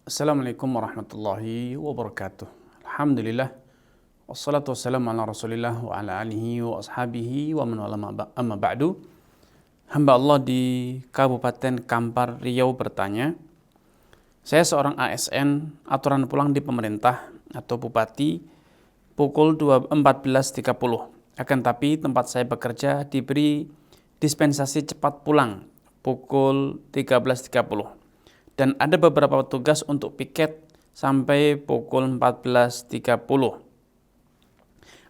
Assalamualaikum warahmatullahi wabarakatuh. Alhamdulillah. Wassalatu wassalamu ala rasulillah wa ala alihi wa ashabihi wa man wala amma ba'du. Hamba Allah di Kabupaten Kampar, Riau bertanya, saya seorang ASN, aturan pulang di pemerintah atau bupati pukul 14.30. Akan tapi tempat saya bekerja diberi dispensasi cepat pulang pukul 13.30. Dan ada beberapa petugas untuk piket sampai pukul 14.30.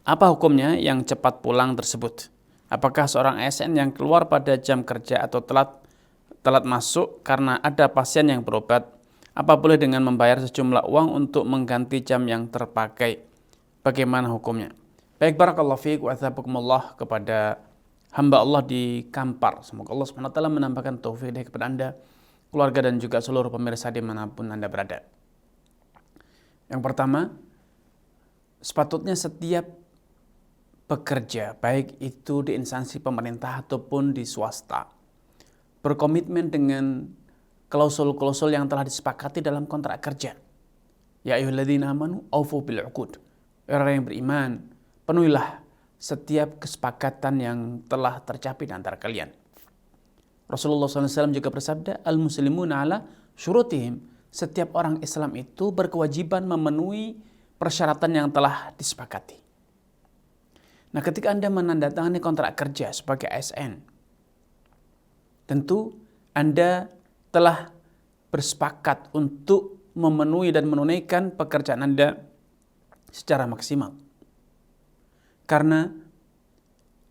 Apa hukumnya yang cepat pulang tersebut? Apakah seorang ASN yang keluar pada jam kerja atau telat masuk karena ada pasien yang berobat, apa boleh dengan membayar sejumlah uang untuk mengganti jam yang terpakai? Bagaimana hukumnya? Baik, barakallahu fiik wa athabakumullah kepada hamba Allah di Kampar. Semoga Allah SWT menambahkan taufik kepada Anda, keluarga dan juga seluruh pemirsa dimanapun Anda berada. Yang pertama, sepatutnya setiap pekerja, baik itu di instansi pemerintah ataupun di swasta, berkomitmen dengan klausul-klausul yang telah disepakati dalam kontrak kerja. Ya ayyuhalladzina amanu aufu bil uqud. Orang yang beriman, penuhilah setiap kesepakatan yang telah tercapai di antara kalian. Rasulullah SAW juga bersabda, al-muslimuna ala syurutihim. Setiap orang Islam itu berkewajiban memenuhi persyaratan yang telah disepakati. Nah, ketika Anda menandatangani kontrak kerja sebagai ASN, tentu Anda telah bersepakat untuk memenuhi dan menunaikan pekerjaan Anda secara maksimal. Karena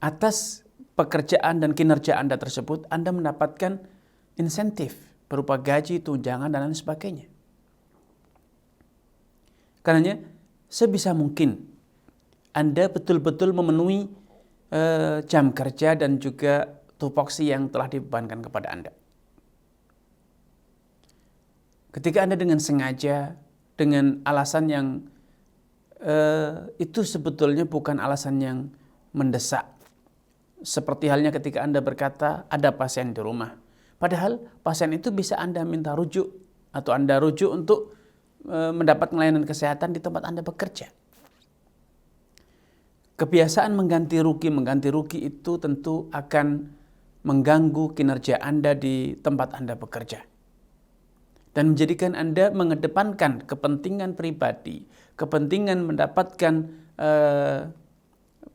atas pekerjaan dan kinerja Anda tersebut, Anda mendapatkan insentif berupa gaji, tunjangan, dan lain sebagainya. Karenanya, sebisa mungkin Anda betul-betul memenuhi jam kerja dan juga tupoksi yang telah dibebankan kepada Anda. Ketika Anda dengan sengaja, dengan alasan yang itu sebetulnya bukan alasan yang mendesak, seperti halnya ketika Anda berkata ada pasien di rumah. Padahal pasien itu bisa Anda minta rujuk atau Anda rujuk untuk mendapat layanan kesehatan di tempat Anda bekerja. Kebiasaan mengganti rugi itu tentu akan mengganggu kinerja Anda di tempat Anda bekerja. Dan menjadikan Anda mengedepankan kepentingan pribadi, kepentingan mendapatkan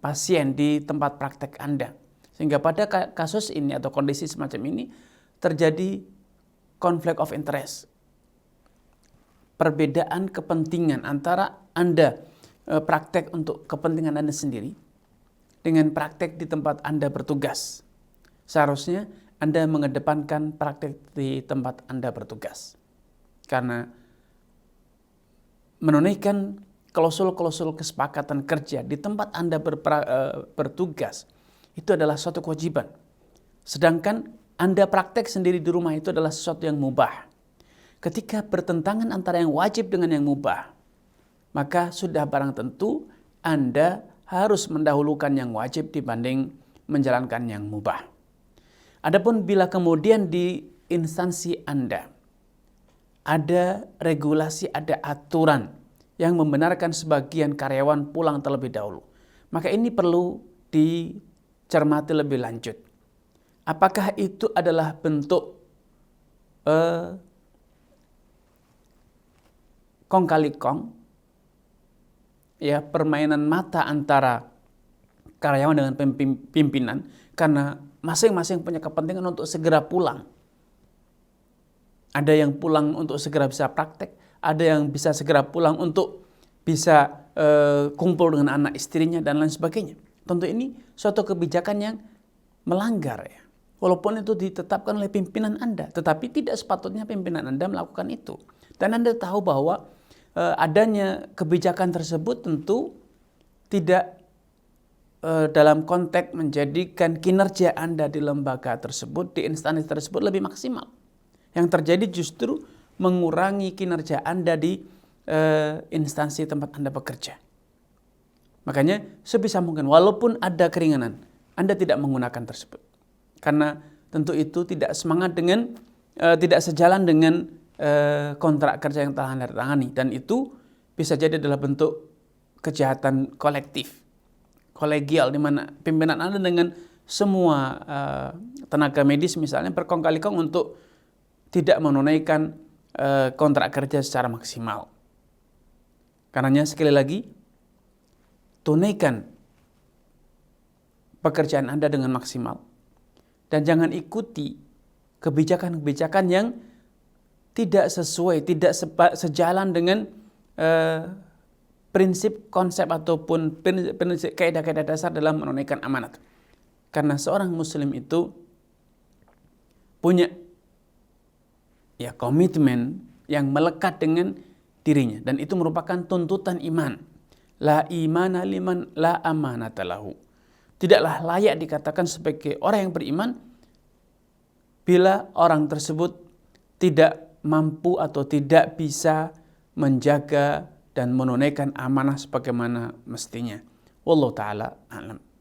pasien di tempat praktek Anda. Sehingga pada kasus ini atau kondisi semacam ini terjadi conflict of interest. Perbedaan kepentingan antara Anda praktek untuk kepentingan Anda sendiri dengan praktek di tempat Anda bertugas. Seharusnya Anda mengedepankan praktek di tempat Anda bertugas. Karena menunaikan klausul-klausul kesepakatan kerja di tempat Anda bertugas itu adalah suatu kewajiban. Sedangkan Anda praktek sendiri di rumah itu adalah sesuatu yang mubah. Ketika bertentangan antara yang wajib dengan yang mubah, maka sudah barang tentu Anda harus mendahulukan yang wajib dibanding menjalankan yang mubah. Adapun bila kemudian di instansi Anda ada regulasi, ada aturan yang membenarkan sebagian karyawan pulang terlebih dahulu, maka ini perlu dicermati lebih lanjut. Apakah itu adalah bentuk kong kali kong, ya, permainan mata antara karyawan dengan pimpinan, karena masing-masing punya kepentingan untuk segera pulang. Ada yang pulang untuk segera bisa praktek, ada yang bisa segera pulang untuk bisa kumpul dengan anak istrinya dan lain sebagainya. Tentu ini suatu kebijakan yang melanggar, ya. Walaupun itu ditetapkan oleh pimpinan Anda, tetapi tidak sepatutnya pimpinan Anda melakukan itu. Dan Anda tahu bahwa adanya kebijakan tersebut tentu tidak dalam konteks menjadikan kinerja Anda di lembaga tersebut, di instansi tersebut lebih maksimal. Yang terjadi justru mengurangi kinerja Anda di instansi tempat Anda bekerja. Makanya sebisa mungkin walaupun ada keringanan, Anda tidak menggunakan tersebut. Karena tentu itu tidak semangat dengan tidak sejalan dengan kontrak kerja yang telah Anda tangani, dan itu bisa jadi adalah bentuk kejahatan kolektif, kolegial, di mana pimpinan Anda dengan semua tenaga medis misalnya berkong kali kong untuk tidak menunaikan kontrak kerja secara maksimal. Karenanya sekali lagi, tunaikan pekerjaan Anda dengan maksimal dan jangan ikuti kebijakan-kebijakan yang tidak sesuai, tidak sejalan dengan prinsip, konsep ataupun prinsip kaidah-kaidah dasar dalam menunaikan amanat. Karena seorang muslim itu punya komitmen yang melekat dengan dirinya, dan itu merupakan tuntutan iman. La imana liman la amanata lahu. Tidaklah layak dikatakan sebagai orang yang beriman bila orang tersebut tidak mampu atau tidak bisa menjaga dan menunaikan amanah sebagaimana mestinya. Wallahu ta'ala a'lam.